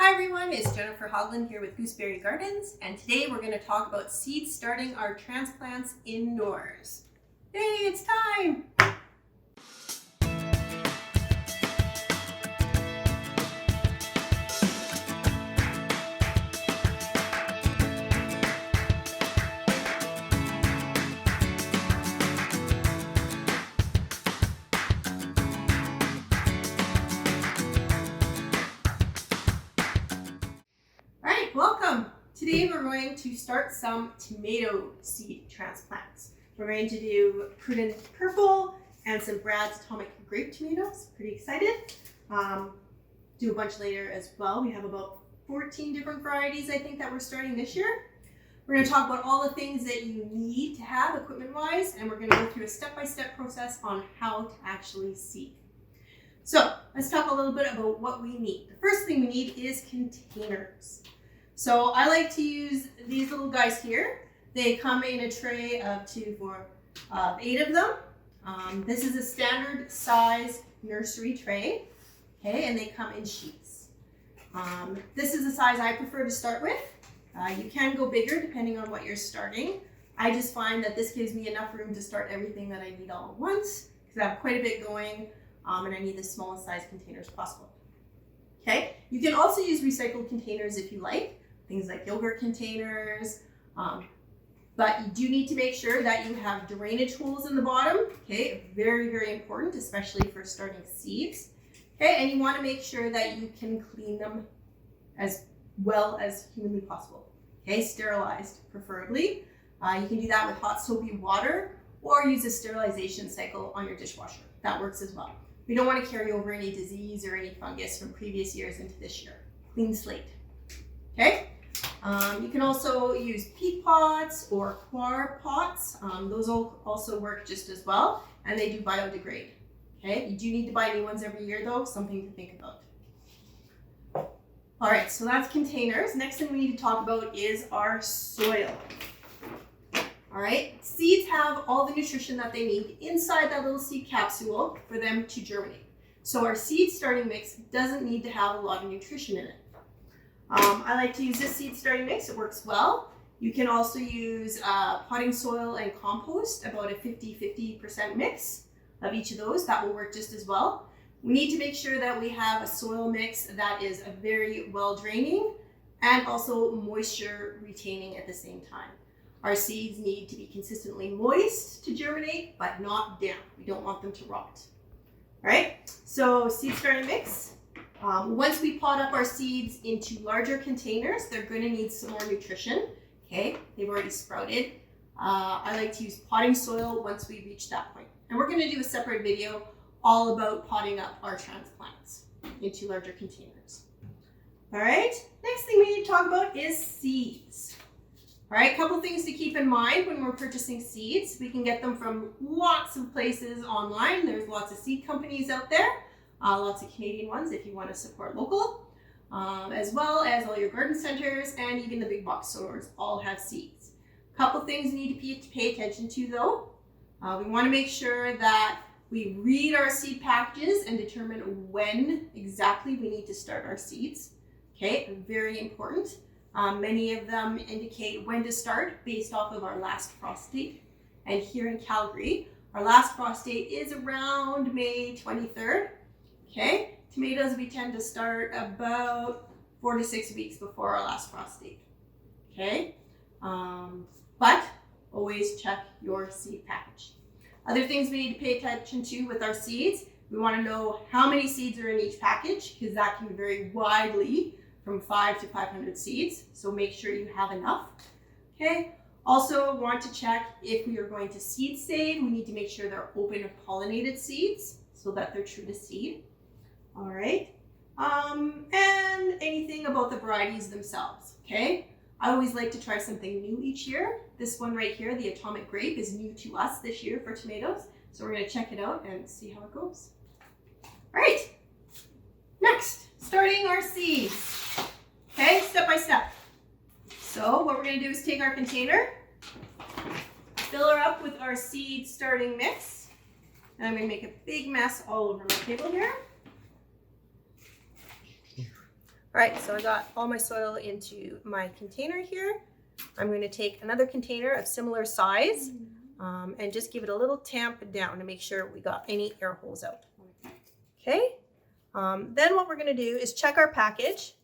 Hi everyone, it's Jennifer Hogland here with Gooseberry Gardens, and today we're going to talk about seed starting our transplants indoors. Yay, it's time! Welcome! Today we're going to start some tomato seed transplants. We're going to do prudent purple and some Brad's atomic grape tomatoes. Pretty excited. Do a bunch later as well. We have about 14 different varieties I think that we're starting this year. We're going to talk about all the things that you need to have equipment wise, and we're going to go through a step-by-step process on how to actually seed. So let's talk a little bit about what we need. The first thing we need is containers. So I like to use these little guys here. They come in a tray of 8 of them. This is a standard size nursery tray, okay, and they come in sheets. This is the size I prefer to start with. You can go bigger depending on what you're starting. I just find that this gives me enough room to start everything that I need all at once because I have quite a bit going and I need the smallest size containers possible. Okay, you can also use recycled containers if you like. Things like yogurt containers, but you do need to make sure that you have drainage holes in the bottom, okay, very, very important, especially for starting seeds, okay, and you want to make sure that you can clean them as well as humanly possible, okay, sterilized preferably. You can do that with hot soapy water or use a sterilization cycle on your dishwasher. That works as well. We don't want to carry over any disease or any fungus from previous years into this year. Clean slate, okay? You can also use peat pots or coir pots. Those also work just as well, and they do biodegrade. Okay, you do need to buy new ones every year though, something to think about. All right, so that's containers. Next thing we need to talk about is our soil. All right, seeds have all the nutrition that they need inside that little seed capsule for them to germinate. So our seed starting mix doesn't need to have a lot of nutrition in it. I like to use this seed starting mix. It works well. You can also use potting soil and compost, about a 50-50% mix of each of those. That will work just as well. We need to make sure that we have a soil mix that is very well draining and also moisture retaining at the same time. Our seeds need to be consistently moist to germinate, but not damp. We don't want them to rot. All right, so seed starting mix. Once we pot up our seeds into larger containers, they're going to need some more nutrition. Okay, they've already sprouted. I like to use potting soil once we reach that point. And we're going to do a separate video all about potting up our transplants into larger containers. All right, next thing we need to talk about is seeds. All right, a couple things to keep in mind when we're purchasing seeds. We can get them from lots of places online. There's lots of seed companies out there. Lots of Canadian ones if you want to support local, as well as all your garden centers and even the big box stores all have seeds. A couple things you need to pay attention to though. We want to make sure that we read our seed packages and determine when exactly we need to start our seeds. Okay, very important. Many of them indicate when to start based off of our last frost date. And here in Calgary, our last frost date is around May 23rd. Okay, tomatoes we tend to start about 4 to 6 weeks before our last frost date. Okay, but always check your seed package. Other things we need to pay attention to with our seeds, we want to know how many seeds are in each package because that can vary widely from 5 to 500 seeds. So make sure you have enough. Okay, also want to check if we are going to seed save. We need to make sure they're open pollinated seeds so that they're true to seed. All right, and anything about the varieties themselves, okay? I always like to try something new each year. This one right here, the atomic grape, is new to us this year for tomatoes. So we're gonna check it out and see how it goes. All right, next, starting our seeds. Okay, step by step. So what we're gonna do is take our container, fill her up with our seed starting mix. And I'm gonna make a big mess all over my table here. All right, so I got all my soil into my container here. I'm going to take another container of similar size and just give it a little tamp down to make sure we got any air holes out. Okay, then what we're going to do is check our package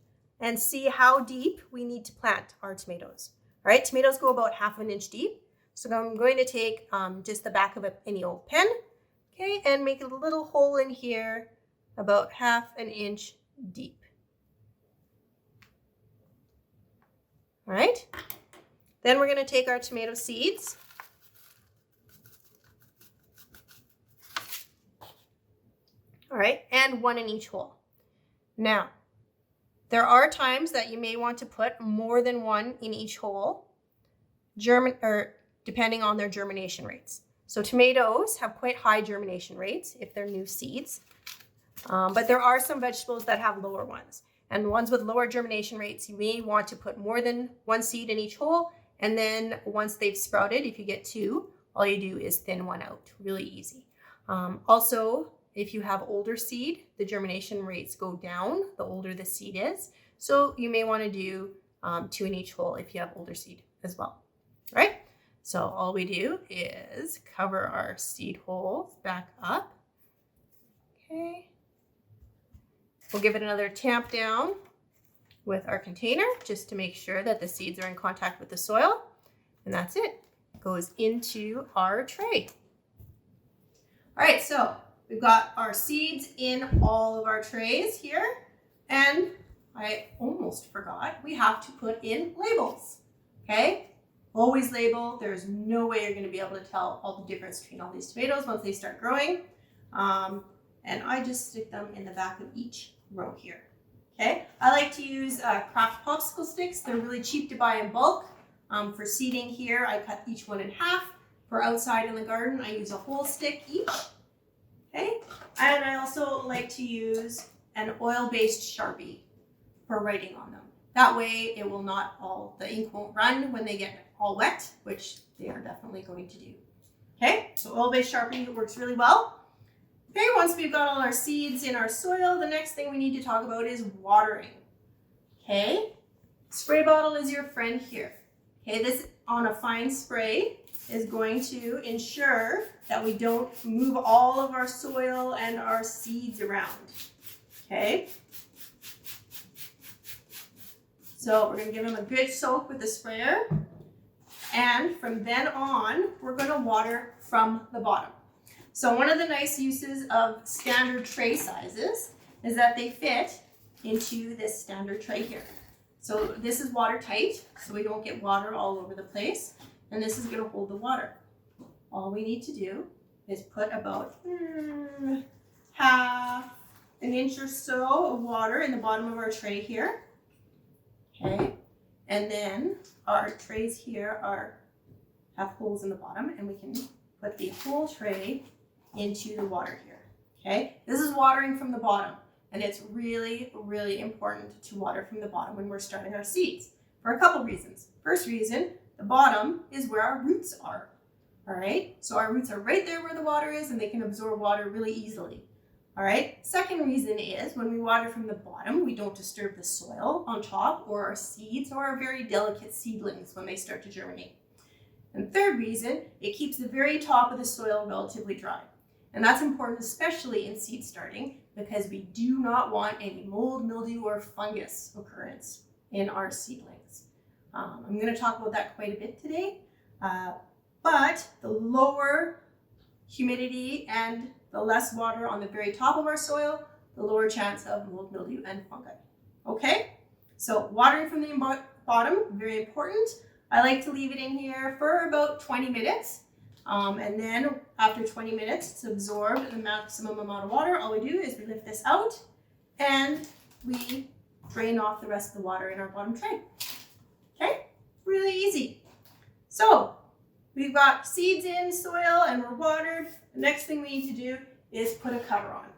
and see how deep we need to plant our tomatoes. All right, tomatoes go about 1/2 inch deep. So I'm going to take just the back of any old pen, okay, and make a little hole in here about 1/2 inch deep. All right, then we're going to take our tomato seeds. All right, and one in each hole. Now, there are times that you may want to put more than one in each hole, depending on their germination rates. So tomatoes have quite high germination rates if they're new seeds, but there are some vegetables that have lower ones. And ones with lower germination rates, you may want to put more than one seed in each hole. And then once they've sprouted, if you get 2, all you do is thin one out. Really easy. Also, if you have older seed, the germination rates go down the older the seed is. So you may want to do 2 in each hole if you have older seed as well. All right? So all we do is cover our seed holes back up. Okay. We'll give it another tamp down with our container just to make sure that the seeds are in contact with the soil. And that's it. It goes into our tray. All right, so we've got our seeds in all of our trays here. And I almost forgot, we have to put in labels, okay? Always label. There's no way you're going to be able to tell all the difference between all these tomatoes once they start growing. And I just stick them in the back of each row here. Okay, I like to use craft popsicle sticks. They're really cheap to buy in bulk. For seeding here, I cut each one in half. For outside in the garden, I use a whole stick each. Okay, and I also like to use an oil-based Sharpie for writing on them. That way, it will not the ink won't run when they get all wet, which they are definitely going to do. Okay, so oil-based Sharpie works really well. Okay, once we've got all our seeds in our soil, the next thing we need to talk about is watering. Okay, spray bottle is your friend here. Okay, this on a fine spray is going to ensure that we don't move all of our soil and our seeds around. Okay, so we're going to give them a good soak with the sprayer, and from then on, we're going to water from the bottom. So one of the nice uses of standard tray sizes is that they fit into this standard tray here. So this is watertight, so we don't get water all over the place. And this is going to hold the water. All we need to do is put about 1/2 inch or so of water in the bottom of our tray here. Okay, and then our trays here have holes in the bottom, and we can put the whole tray into the water here. Okay, this is watering from the bottom, and it's really, really important to water from the bottom when we're starting our seeds for a couple reasons. First reason, the bottom is where our roots are. All right, so our roots are right there where the water is, and they can absorb water really easily. All right, second reason is when we water from the bottom, we don't disturb the soil on top or our seeds or our very delicate seedlings when they start to germinate. And third reason, it keeps the very top of the soil relatively dry. And that's important, especially in seed starting, because we do not want any mold, mildew, or fungus occurrence in our seedlings. I'm going to talk about that quite a bit today, but the lower humidity and the less water on the very top of our soil, the lower chance of mold, mildew, and fungi. Okay, so watering from the bottom, very important. I like to leave it in here for about 20 minutes. And then after 20 minutes, it's absorbed the maximum amount of water. All we do is we lift this out and we drain off the rest of the water in our bottom tray. Okay, really easy. So we've got seeds in soil and we're watered. The next thing we need to do is put a cover on.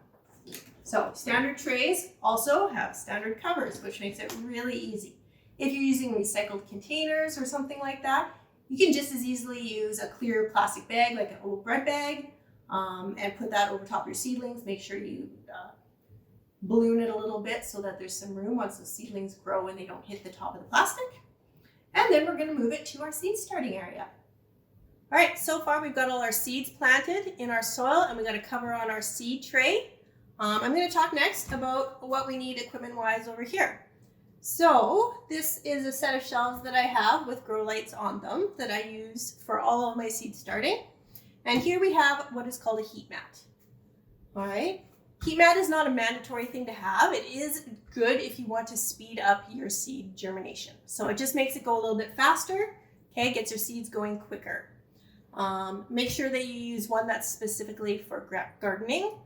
So standard trays also have standard covers, which makes it really easy. If you're using recycled containers or something like that, you can just as easily use a clear plastic bag, like an old bread bag, and put that over top of your seedlings. Make sure you balloon it a little bit so that there's some room once the seedlings grow and they don't hit the top of the plastic. And then we're going to move it to our seed starting area. All right, so far we've got all our seeds planted in our soil and we've got a cover on our seed tray. I'm going to talk next about what we need equipment-wise over here. So this is a set of shelves that I have with grow lights on them that I use for all of my seed starting. And here we have what is called a heat mat. All right, heat mat is not a mandatory thing to have. It is good if you want to speed up your seed germination. So it just makes it go a little bit faster, okay, gets your seeds going quicker. Make sure that you use one that's specifically for gardening.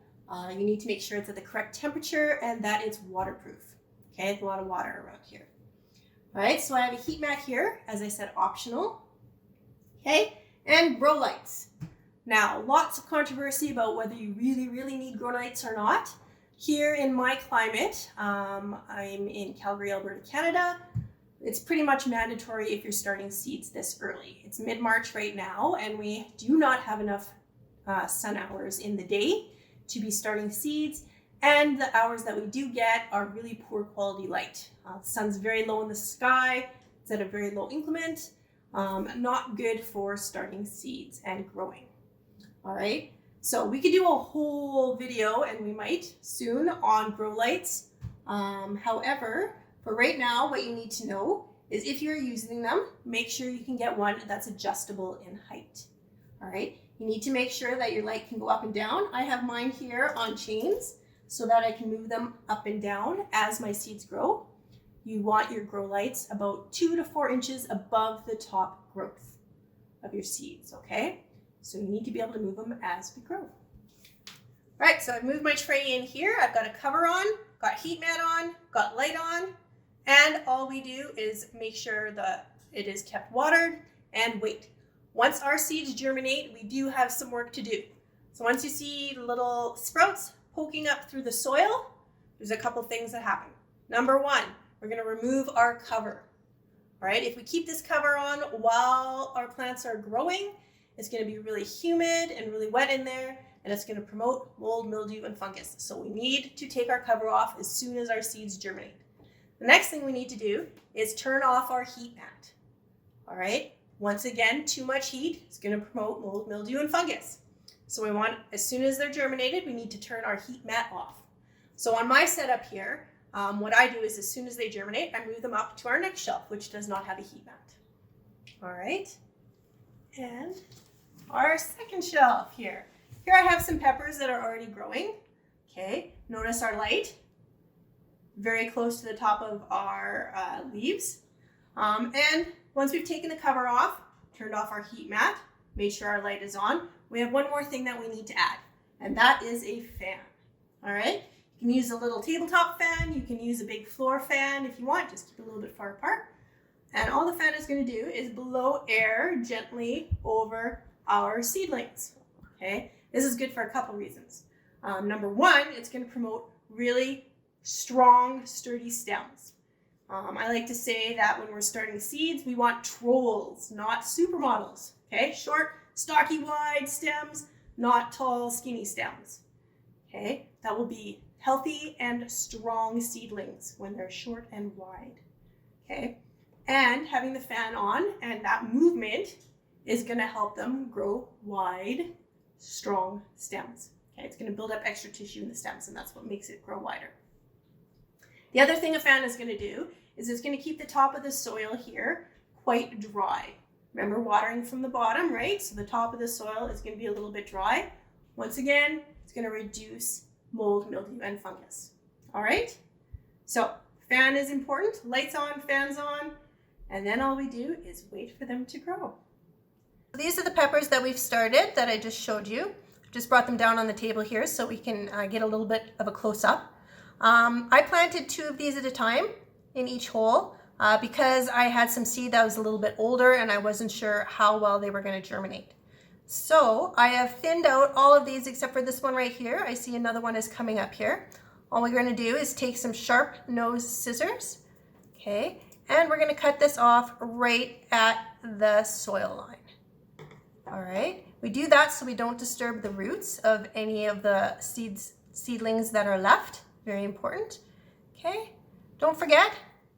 You need to make sure it's at the correct temperature and that it's waterproof. Okay, there's a lot of water around here. All right, so I have a heat mat here, as I said, optional. Okay, and grow lights. Now, lots of controversy about whether you really need grow lights or not. Here in my climate, I'm in Calgary, Alberta, Canada. It's pretty much mandatory if you're starting seeds this early. It's mid-March right now, and we do not have enough sun hours in the day to be starting seeds, and the hours that we do get are really poor quality light. The sun's very low in the sky, it's at a very low increment, not good for starting seeds and growing. All right, so we could do a whole video, and we might soon, on grow lights. However, for right now, what you need to know is if you're using them, make sure you can get one that's adjustable in height. All right, you need to make sure that your light can go up and down. I have mine here on chains so that I can move them up and down as my seeds grow. You want your grow lights about 2 to 4 inches above the top growth of your seeds, okay? So you need to be able to move them as we grow. All right, so I've moved my tray in here. I've got a cover on, got heat mat on, got light on, and all we do is make sure that it is kept watered and wait. Once our seeds germinate, we do have some work to do. So once you see little sprouts poking up through the soil, there's a couple things that happen. Number one, we're going to remove our cover. All right, if we keep this cover on while our plants are growing, it's going to be really humid and really wet in there, and it's going to promote mold, mildew, and fungus. So we need to take our cover off as soon as our seeds germinate. The next thing we need to do is turn off our heat mat. All right, once again, too much heat is going to promote mold, mildew, and fungus. So we want, as soon as they're germinated, we need to turn our heat mat off. So on my setup here, what I do is as soon as they germinate, I move them up to our next shelf, which does not have a heat mat. All right, and our second shelf here. Here I have some peppers that are already growing. Okay, notice our light, very close to the top of our leaves. And once we've taken the cover off, turned off our heat mat, made sure our light is on, we have one more thing that we need to add, and that is a fan. All right, you can use a little tabletop fan, you can use a big floor fan if you want, just keep it a little bit far apart. And all the fan is going to do is blow air gently over our seedlings. Okay, this is good for a couple reasons. Number one, it's going to promote really strong, sturdy stems. I like to say that when we're starting seeds, we want trolls, not supermodels. Okay, short, stocky, wide stems, not tall, skinny stems. Okay, that will be healthy and strong seedlings when they're short and wide. Okay, and having the fan on and that movement is going to help them grow wide, strong stems. Okay, it's going to build up extra tissue in the stems, and that's what makes it grow wider. The other thing a fan is going to do is it's going to keep the top of the soil here quite dry. Remember, watering from the bottom, right? So the top of the soil is going to be a little bit dry. Once again, it's going to reduce mold, mildew, and fungus. All right? So fan is important. Lights on, fans on, and then all we do is wait for them to grow. These are the peppers that we've started that I just showed you. Just brought them down on the table here so we can get a little bit of a close-up. I planted 2 of these at a time in each hole because I had some seed that was a little bit older and I wasn't sure how well they were going to germinate. So I have thinned out all of these except for this one right here. I see another one is coming up here. All we're going to do is take some sharp nose scissors, okay, and we're going to cut this off right at the soil line. All right, we do that so we don't disturb the roots of any of the seedlings that are left. Very important. Okay, don't forget,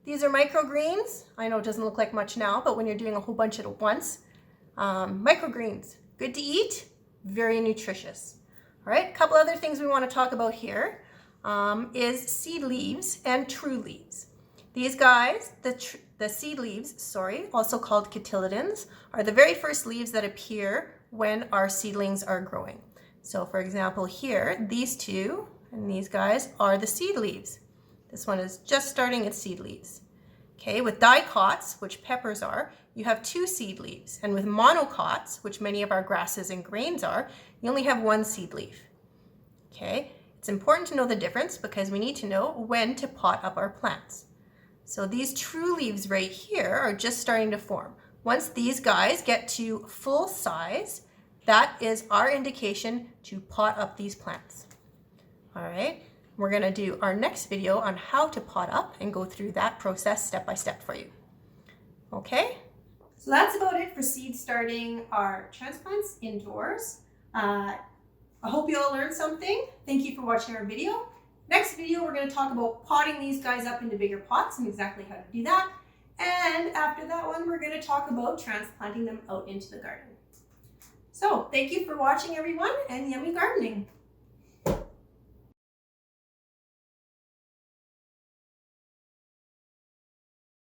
these are microgreens. I know it doesn't look like much now, but when you're doing a whole bunch at once, microgreens, good to eat, very nutritious. All right, a couple other things we want to talk about here is seed leaves and true leaves. These guys, the seed leaves, sorry, also called cotyledons, are the very first leaves that appear when our seedlings are growing. So for example here, these two and these guys are the seed leaves. This one is just starting its seed leaves. Okay, with dicots, which peppers are, you have 2 seed leaves. And with monocots, which many of our grasses and grains are, you only have 1 seed leaf. Okay, it's important to know the difference because we need to know when to pot up our plants. So these true leaves right here are just starting to form. Once these guys get to full size, that is our indication to pot up these plants. All right, we're gonna do our next video on how to pot up and go through that process step by step for you. Okay, so that's about it for seed starting our transplants indoors. I hope you all learned something. Thank you for watching our video. Next video, we're going to talk about potting these guys up into bigger pots and exactly how to do that. And after that one, we're going to talk about transplanting them out into the garden. So thank you for watching, everyone, and yummy gardening.